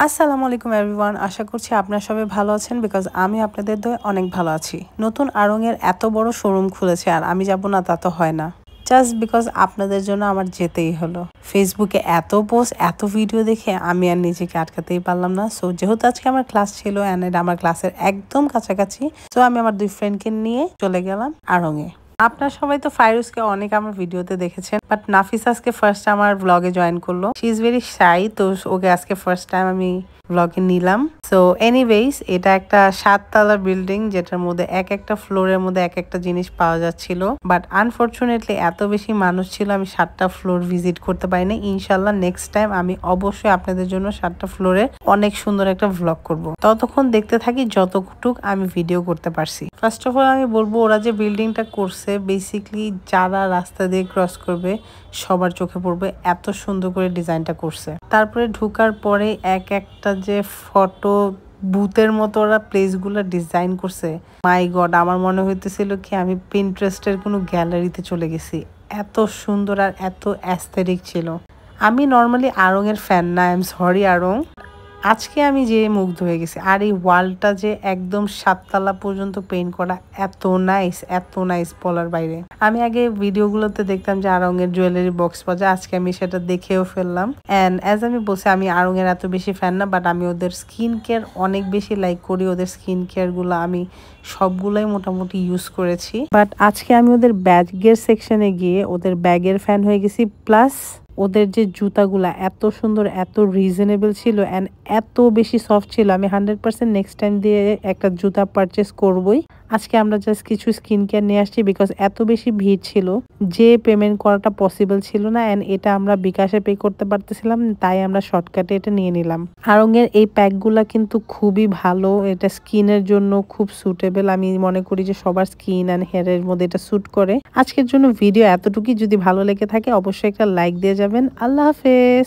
আসসালামু আলাইকুম এভরিওয়ান। আশা করছি আপনারা সবাই ভালো আছেন বিকজ আমি আপনাদের দয়ে অনেক ভালো আছি। নতুন আড়ং-এর এত বড় শোরুম খুলেছে আর আমি যাব না তা তো হয় না। জাস্ট বিকজ আপনাদের জন্য আমার যেতেই হলো। ফেসবুকে এত পোস্ট এত ভিডিও দেখে আমি আর নিজেকে আটকাতেই পারলাম না। সো যেহেতু আজকে আমার ক্লাস ছিল অ্যান্ড আমার ক্লাসের একদম কাছাকাছি, সো আমি আমার 2 ফ্রেন্ডকে নিয়ে চলে গেলাম আড়ং-এ। আপনারা সবাই তো ফাইরুজকে অনেক আমার ভিডিওতে দেখেছেন, বাট নাফিস আজকে ফার্স্ট আমার ব্লগে জয়েন করলো। শি ইজ ভেরি শাই, তো ওকে আজকে ফার্স্ট টাইম আমি ব্লগে নিলাম। সো এনিওয়েজ, এটা একটা 7 তলা বিল্ডিং যেটার মধ্যে একটা ফ্লোরের মধ্যে একটা জিনিস পাওয়া যাচ্ছিল, বাট আনফরচুনেটলি এত বেশি মানুষ ছিল আমি 7টা ফ্লোর ভিজিট করতে পারিনি। ইনশাল্লাহ নেক্সট টাইম আমি অবশ্যই আপনাদের জন্য 7টা ফ্লোরে অনেক সুন্দর একটা ভ্লগ করব। ততক্ষণ দেখতে থাকি যতটুক আমি ভিডিও করতে পারছি। ফার্স্ট অফ অল আমি বলবো, ওরা যে বিল্ডিংটা করছে বেসিকলি যারা রাস্তা দিয়ে ক্রস করবে সবার চোখে পড়বে, এত সুন্দর করে ডিজাইনটা করছে। তারপরে ঢুকার পরে একটা যে ফটো বুথের মতো ওরা প্লেসগুলো ডিজাইন করছে, মাই গড, আমার মনে হইতেছিল কি আমি পিন্টারেস্টের কোনো গ্যালারিতে চলে গেছি। এত সুন্দর আর এত অ্যাস্থেটিক ছিল। আমি নর্মালি আড়ং-এর ফ্যান না, আই এম সরি আড়ং, আজকে আমি যে মুগ্ধ হয়ে গেছি। আর এই ওয়ালটা যে একদম 7 তলা পর্যন্ত পেইন্ট করা, এত নাইস বলার বাইরে। আমি আগে ভিডিওগুলোতে দেখতাম যে আড়ং-এর জুয়েলারি বক্স পাওয়া যায়, আজকে আমি সেটা দেখেও ফেললাম। অ্যান্ড অ্যাজ আমি বলছি, আমি আড়ং-এর এত বেশি ফ্যান না, বাট আমি ওদের স্কিন কেয়ার অনেক বেশি লাইক করি। ওদের স্কিন কেয়ারগুলো আমি সবগুলোই মোটামুটি ইউজ করেছি, বাট আজকে আমি ওদের ব্যাগের সেকশনে গিয়ে ওদের ব্যাগের ফ্যান হয়ে গেছি। প্লাস ওদের যে জুতাগুলা এত সুন্দর, এত রিজনেবল ছিল অ্যান্ড এত বেশি সফট ছিল। আমি 100% নেক্সট টাইম দিয়ে একটা জুতা পারচেস করবই। আজকে আমরা জাস্ট কিছু স্কিন কেয়ার নিয়ে আসছি বিকজ এত বেশি ভিড় ছিল যে পেমেন্ট করাটা পসিবল ছিল না, অ্যান্ড এটা আমরা বিকাশে পে করতে পারতেছিলাম, তাই আমরা শর্টকাটে এটা নিয়ে নিলাম। আড়ং-এর এই প্যাকগুলা কিন্তু খুবই ভালো, এটা স্কিনের জন্য খুব সুটেবল। আমি মনে করি যে সবার স্কিন অ্যান্ড হেয়ারের মধ্যে এটা স্যুট করে। আজকের জন্য ভিডিও এতটুকুই। যদি ভালো লেগে থাকে অবশ্যই একটা লাইক দিয়ে যাবেন। আল্লাহ হাফেজ।